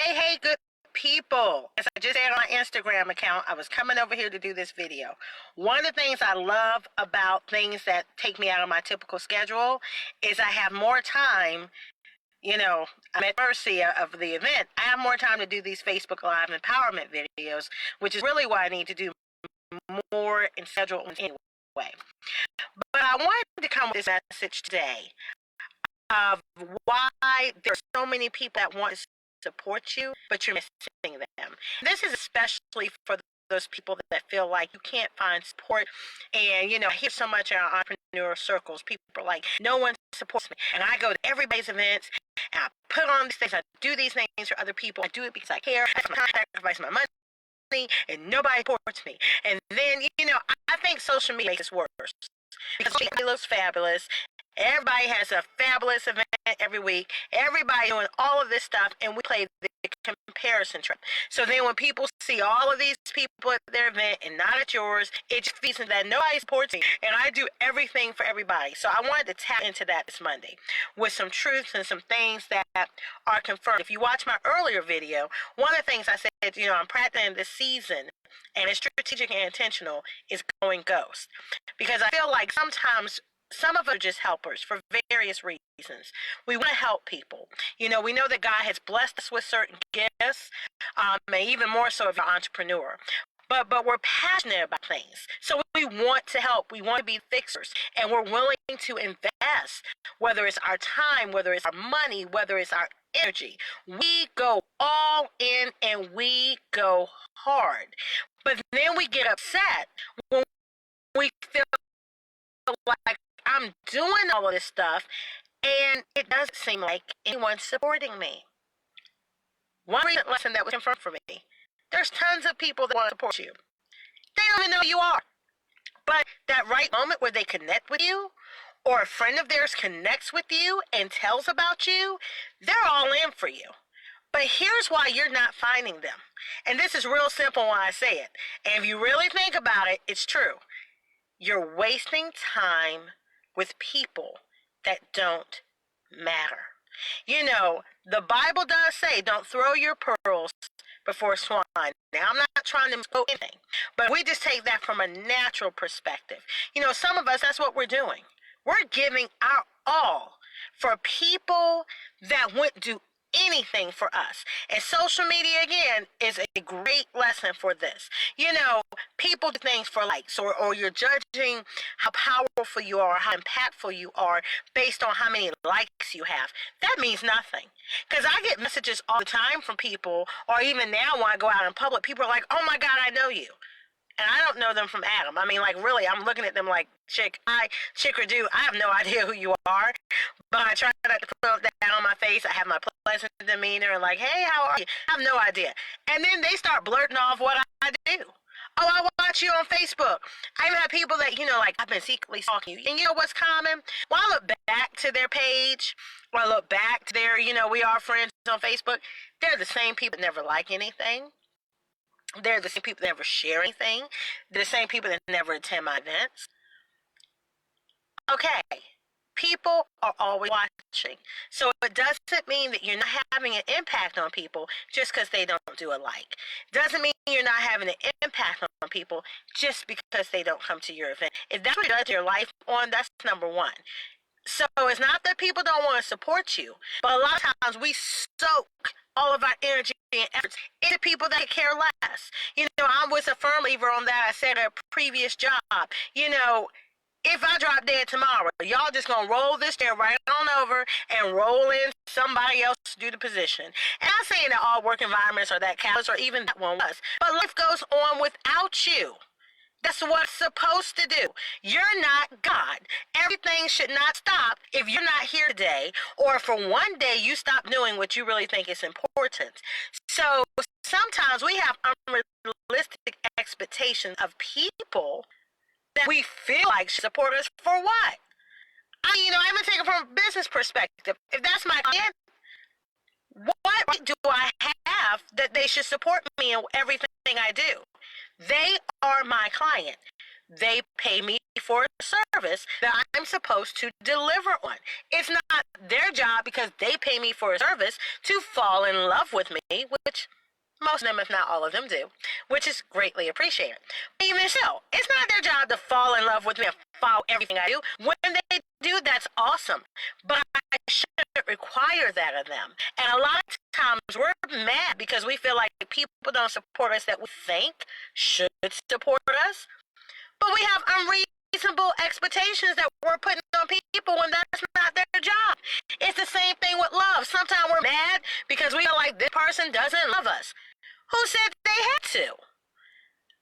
Hey, good people. As I just said on my Instagram account, I was coming over here to do this video. One of the things I love about things that take me out of my typical schedule is I have more time. I'm at mercy of the event. I have more time to do these Facebook Live empowerment videos, which is really why I need to do more and schedule anyway. But I wanted to come with this message today of why there are so many people that want to support you, but you're missing them. This is especially for those people that feel like you can't find support. And, I hear so much in our entrepreneur circles, people are like, no one supports me. And I go to everybody's events, and I put on these things, I do these things for other people. I do it because I care, I sacrifice my money, and nobody supports me. And then, I think social media makes it worse. Because it looks fabulous. Everybody has a fabulous event every week. Everybody doing all of this stuff, and we play the comparison trap. So then when people see all of these people at their event and not at yours, it just feels that nobody supports me, and I do everything for everybody. So I wanted to tap into that this Monday with some truths and some things that are confirmed. If you watch my earlier video, one of the things I said, I'm practicing this season, and it's strategic and intentional, is going ghost. Because I feel like sometimes some of us are just helpers for various reasons. We want to help people. We know that God has blessed us with certain gifts, and even more so if you're an entrepreneur. But we're passionate about things. So we want to help. We want to be fixers. And we're willing to invest, whether it's our time, whether it's our money, whether it's our energy. We go all in and we go hard. But then we get upset when we feel like I'm doing all of this stuff and it doesn't seem like anyone's supporting me. One recent lesson that was confirmed for me: there's tons of people that want to support you. They don't even know who you are. But that right moment where they connect with you, or a friend of theirs connects with you and tells about you, they're all in for you. But here's why you're not finding them. And this is real simple when I say it. And if you really think about it, it's true. You're wasting time with people that don't matter. The Bible does say, don't throw your pearls before swine. Now, I'm not trying to quote anything, but we just take that from a natural perspective. Some of us, that's what we're doing. We're giving our all for people that wouldn't do anything for us. And social media, again, is a great lesson for this. People do things for likes, or you're judging how powerful you are, how impactful you are based on how many likes you have. That means nothing. Because I get messages all the time from people, or even now when I go out in public, people are like, oh my God, I know you. And I don't know them from Adam. I mean, like, really, I'm looking at them like, chick or dude, I have no idea who you are. But I try not to put that on my face. I have my pleasant demeanor and like, hey, how are you? I have no idea. And then they start blurting off what I do. Oh, I watch you on Facebook. I even have people that, I've been secretly stalking you. And you know what's common? When I look back to their page, or I look back to their, we are friends on Facebook, they're the same people that never like anything. They're the same people that never share anything. They're the same people that never attend my events. Okay. People are always watching. So it doesn't mean that you're not having an impact on people just because they don't do a like. Doesn't mean you're not having an impact on people just because they don't come to your event. If that's what you judge your life on, that's number one. So it's not that people don't want to support you, but a lot of times we soak all of our energy and efforts into people that care less. I was a firm believer on that. I said at a previous job, if I drop dead tomorrow, y'all just gonna roll this chair right on over and roll in somebody else to do the position. And I'm saying that all work environments are that callous, or even that one was. But life goes on without you. That's what it's supposed to do. You're not God. Everything should not stop if you're not here today, or for one day you stop doing what you really think is important. So sometimes we have unrealistic expectations of people that we feel like should support us for what? I even take it from a business perspective. If that's my client, what right do I have that they should support me in everything I do? They are my client. They pay me for a service that I'm supposed to deliver on. It's not their job, because they pay me for a service, to fall in love with me, which most of them, if not all of them, do, which is greatly appreciated. But even so, it's not their job to fall in love with me and follow everything I do. When they do, that's awesome. But I shouldn't require that of them. And a lot of times we're mad because we feel like people don't support us that we think should support us. But we have unreasonable expectations that we're putting on people when that's not their job. It's the same thing with love. Sometimes we're mad because we feel like this person doesn't love us. Who said they had to?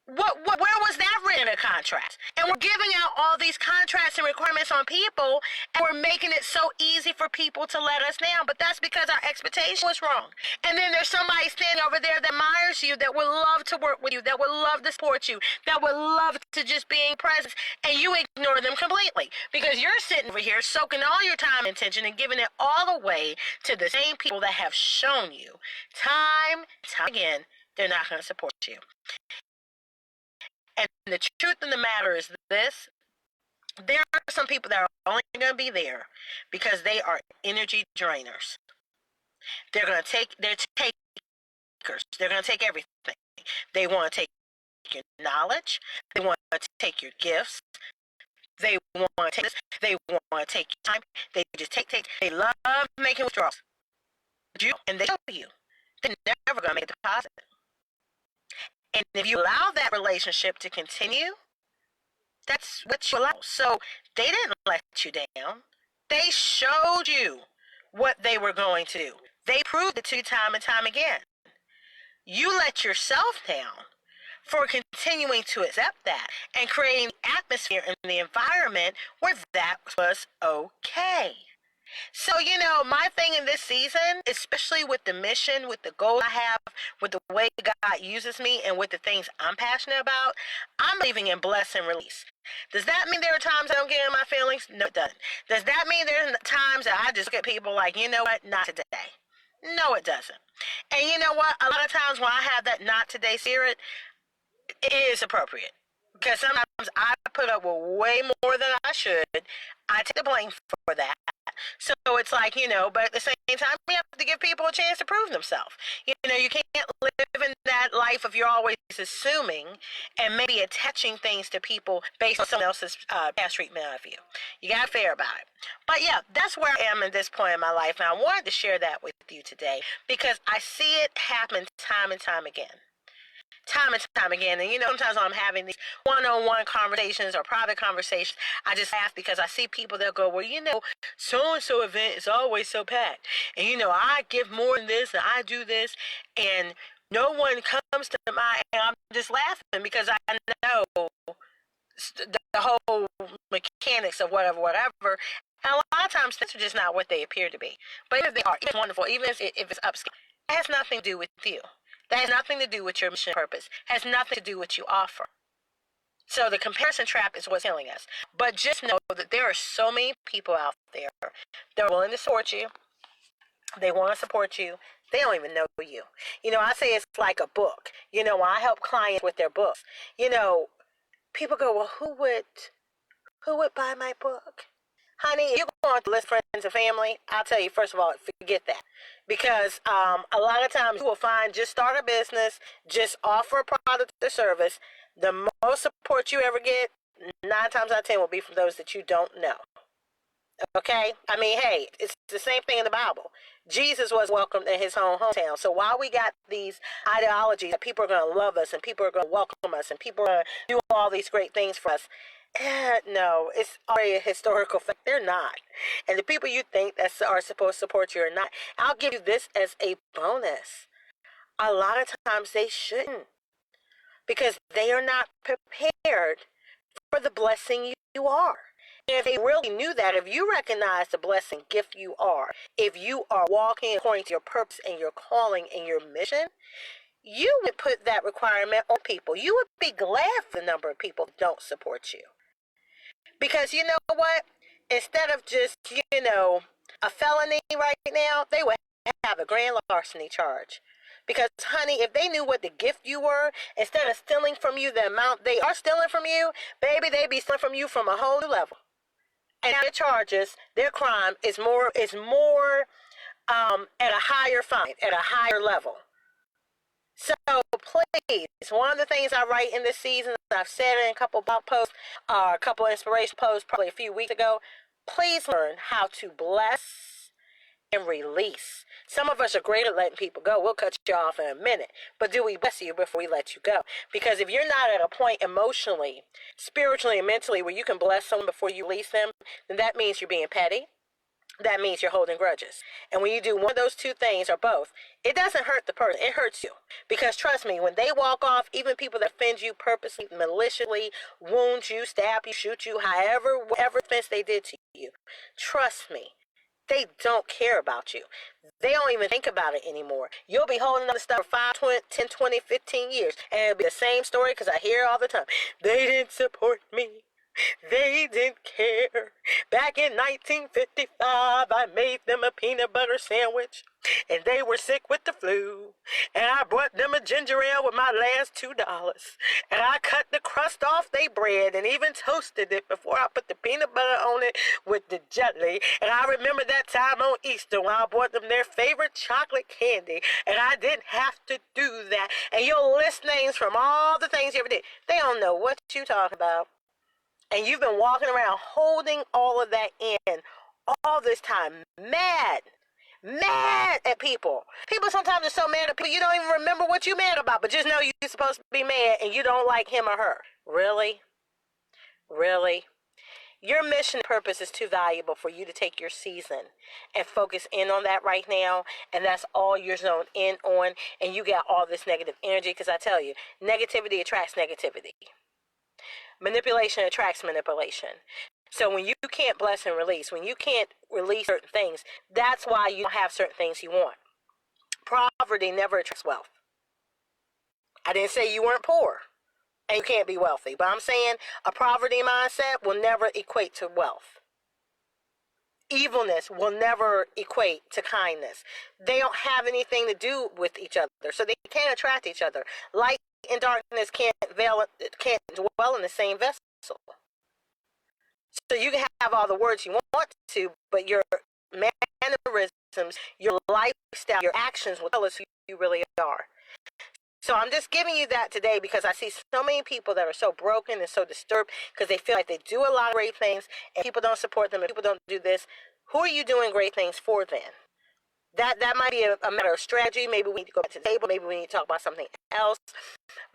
Where was that written in a contract? And we're giving out all these contracts and requirements on people, and we're making it so easy for people to let us down. But that's because our expectation was wrong. And then there's somebody standing over there that admires you, that would love to work with you, that would love to support you, that would love to just be in presence, and you ignore them completely because you're sitting over here soaking all your time and attention and giving it all away to the same people that have shown you time and time again they're not going to support you. And the truth of the matter is this: there are some people that are only going to be there because they are energy drainers. They're going to take, they're takers. They're going to take everything. They want to take your knowledge. They want to take your gifts. They want to take this. They want to take your time. They just take. They love making withdrawals. And they show you. They're never going to make a deposit. And if you allow that relationship to continue, that's what you allow. So they didn't let you down. They showed you what they were going to do. They proved it to you time and time again. You let yourself down for continuing to accept that and creating the atmosphere and the environment where that was okay. So, my thing in this season, especially with the mission, with the goal I have, with the way God uses me, and with the things I'm passionate about, I'm believing in bless and release. Does that mean there are times I don't get in my feelings? No, it doesn't. Does that mean there's times that I just look at people like, you know what, not today? No, it doesn't. And you know what? A lot of times when I have that not today spirit, it is appropriate. Because sometimes I put up with way more than I should. I take the blame for that. So it's like, but at the same time, we have to give people a chance to prove themselves. You can't live in that life if you're always assuming and maybe attaching things to people based on someone else's past treatment of you. You got to be fair about it. But yeah, that's where I am at this point in my life. And I wanted to share that with you today because I see it happen time and time again. Time and time again. And sometimes when I'm having these one-on-one conversations or private conversations, I just laugh because I see people that go, well, so-and-so event is always so packed. And I give more than this and I do this, and no one comes to my, and I'm just laughing because I know the whole mechanics of whatever. And a lot of times things are just not what they appear to be. But even if they are, it's wonderful, even if it's upscale, it has nothing to do with you. That has nothing to do with your mission purpose. Has nothing to do with what you offer. So the comparison trap is what's killing us. But just know that there are so many people out there that are willing to support you. They want to support you. They don't even know you. I say it's like a book. When I help clients with their books, people go, well, who would buy my book? Honey, if you go on to list friends and family, I'll tell you, first of all, forget that. Because a lot of times you will find, just start a business, just offer a product or service. The most support you ever get, 9 times out of 10, will be from those that you don't know. Okay? I mean, hey, it's the same thing in the Bible. Jesus was welcomed in his hometown. So while we got these ideologies that people are going to love us and people are going to welcome us and people are going to do all these great things for us, no, it's already a historical fact. They're not. And the people you think that are supposed to support you are not. I'll give you this as a bonus. A lot of times they shouldn't. Because they are not prepared for the blessing you are. And if they really knew that, if you recognize the blessing gift you are, if you are walking according to your purpose and your calling and your mission, you would put that requirement on people. You would be glad for the number of people that don't support you. Because you know what? Instead of just, a felony right now, they would have a grand larceny charge. Because, honey, if they knew what the gift you were, instead of stealing from you the amount they are stealing from you, baby, they'd be stealing from you from a whole new level. And their charges, their crime is more at a higher fine, at a higher level. So please, one of the things I write in this season, I've said it in a couple of blog posts, a couple of inspiration posts probably a few weeks ago, please learn how to bless and release. Some of us are great at letting people go. We'll cut you off in a minute. But do we bless you before we let you go? Because if you're not at a point emotionally, spiritually, and mentally where you can bless someone before you release them, then that means you're being petty. That means you're holding grudges. And when you do one of those two things or both, it doesn't hurt the person. It hurts you. Because trust me, when they walk off, even people that offend you purposely, maliciously, wound you, stab you, shoot you, whatever offense they did to you, trust me, they don't care about you. They don't even think about it anymore. You'll be holding on to stuff for 5, 10, 20, 15 years. And it'll be the same story because I hear it all the time. They didn't support me. They didn't care. Back in 1955, I made them a peanut butter sandwich, and they were sick with the flu. And I bought them a ginger ale with my last $2. And I cut the crust off their bread and even toasted it before I put the peanut butter on it with the jelly. And I remember that time on Easter when I bought them their favorite chocolate candy, and I didn't have to do that. And you'll list names from all the things you ever did. They don't know what you talking about. And you've been walking around holding all of that in all this time, mad at people. People sometimes are so mad at people, you don't even remember what you're mad about, but just know you're supposed to be mad and you don't like him or her. Really? Really? Your mission and purpose is too valuable for you to take your season and focus in on that right now, and that's all you're zoned in on, and you got all this negative energy, because I tell you, negativity attracts negativity. Manipulation attracts manipulation. So when you can't bless and release, when you can't release certain things, that's why you don't have certain things you want. Poverty never attracts wealth. I didn't say you weren't poor and you can't be wealthy, but I'm saying a poverty mindset will never equate to wealth. Evilness will never equate to kindness. They don't have anything to do with each other, so they can't attract each other. Light and darkness can't dwell in the same vessel. So you can have all the words you want to, but your mannerisms, your lifestyle, your actions will tell us who you really are. So I'm just giving you that today because I see so many people that are so broken and so disturbed because they feel like they do a lot of great things and people don't support them and people don't do this. Who are you doing great things for then? That might be a matter of strategy. Maybe we need to go back to the table. Maybe we need to talk about something else.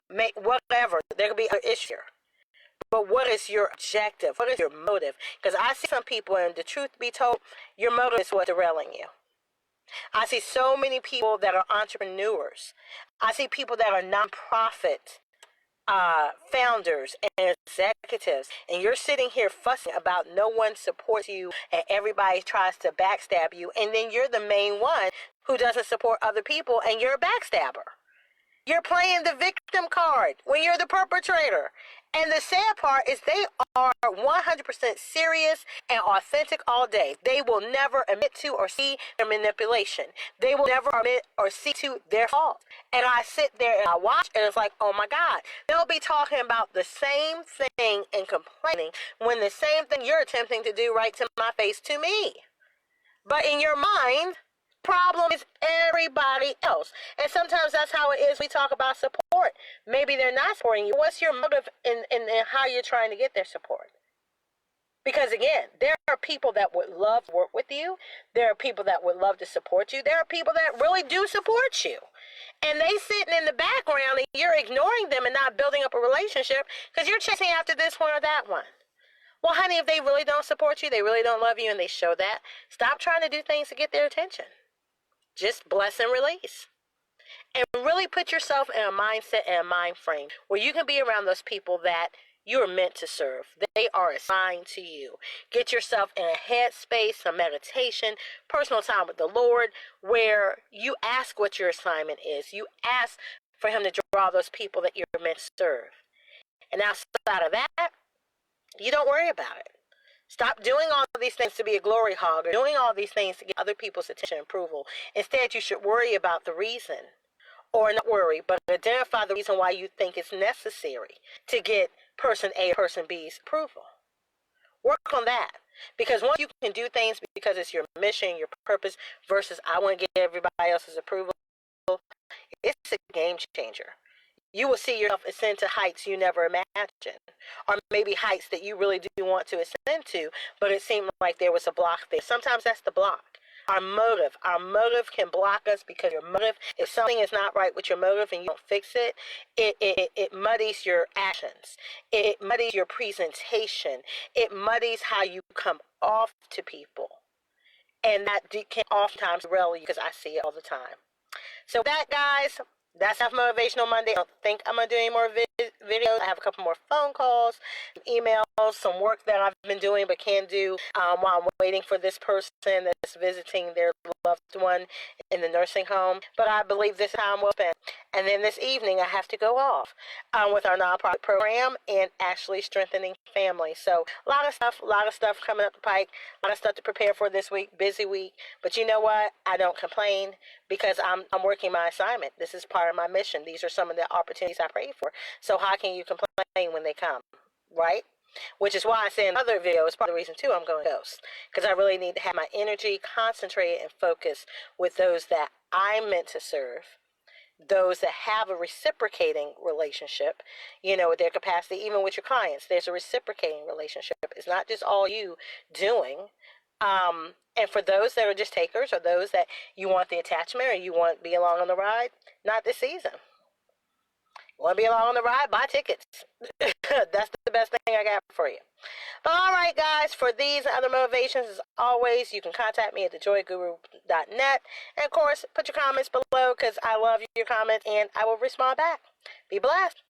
Whatever. There could be an issue. But what is your objective? What is your motive? Because I see some people, and the truth be told, your motive is what's derailing you. I see so many people that are entrepreneurs. I see people that are nonprofit founders and executives, and you're sitting here fussing about no one supports you and everybody tries to backstab you, and then you're the main one who doesn't support other people, and you're a backstabber. You're playing the victim card when you're the perpetrator. And the sad part is they are 100% serious and authentic all day. They will never admit to or see their manipulation. They will never admit or see to their fault. And I sit there and I watch and it's like, oh my God. They'll be talking about the same thing and complaining when the same thing you're attempting to do right to my face to me. But in your mind, problem is everybody else. And sometimes that's how it is. We talk about support. Maybe they're not supporting you. What's your motive in how you're trying to get their support? Because again, there are people that would love to work with you. There are people that would love to support you. There are people that really do support you. And they sitting in the background and you're ignoring them and not building up a relationship because you're chasing after this one or that one. Well, honey, if they really don't support you, they really don't love you, and they show that, stop trying to do things to get their attention. Just bless and release. And really put yourself in a mindset and a mind frame where you can be around those people that you are meant to serve. They are assigned to you. Get yourself in a headspace, some meditation, personal time with the Lord, where you ask what your assignment is. You ask for Him to draw those people that you're meant to serve. And outside of that, you don't worry about it. Stop doing all of these things to be a glory hog or doing all these things to get other people's attention and approval. Instead, you should worry about the reason or not worry, but identify the reason why you think it's necessary to get person A or person B's approval. Work on that. Because once you can do things because it's your mission, your purpose, versus I want to get everybody else's approval, it's a game changer. You will see yourself ascend to heights you never imagined, or maybe heights that you really do want to ascend to, but it seemed like there was a block there. Sometimes that's the block. Our motive can block us because your motive, if something is not right with your motive and you don't fix it, it muddies your actions. It muddies your presentation. It muddies how you come off to people. And that can oftentimes derail you because I see it all the time. So that, guys, that's Enough Motivational Monday. I don't think I'm going to do any more videos. I have a couple more phone calls, emails, some work that I've been doing but can't do while I'm waiting for this person that's visiting their loved one in the nursing home. But I believe this time will spend. And then this evening I have to go off with our nonprofit program and actually strengthening families. So a lot of stuff coming up the pike, a lot of stuff to prepare for this week, busy week. But you know what? I don't complain because I'm working my assignment. This is part of my mission. These are some of the opportunities I prayed for. So how can you complain when they come, right? Which is why I say in other videos, part of the reason too I'm going ghost, because I really need to have my energy concentrated and focused with those that I'm meant to serve, those that have a reciprocating relationship, with their capacity, even with your clients. There's a reciprocating relationship. It's not just all you doing. And for those that are just takers, or those that you want the attachment or you want to be along on the ride, not this season. Want to be along on the ride? Buy tickets. That's the best thing I got for you. But all right, guys, for these and other motivations, as always, you can contact me at thejoyguru.net. And, of course, put your comments below because I love your comments and I will respond back. Be blessed.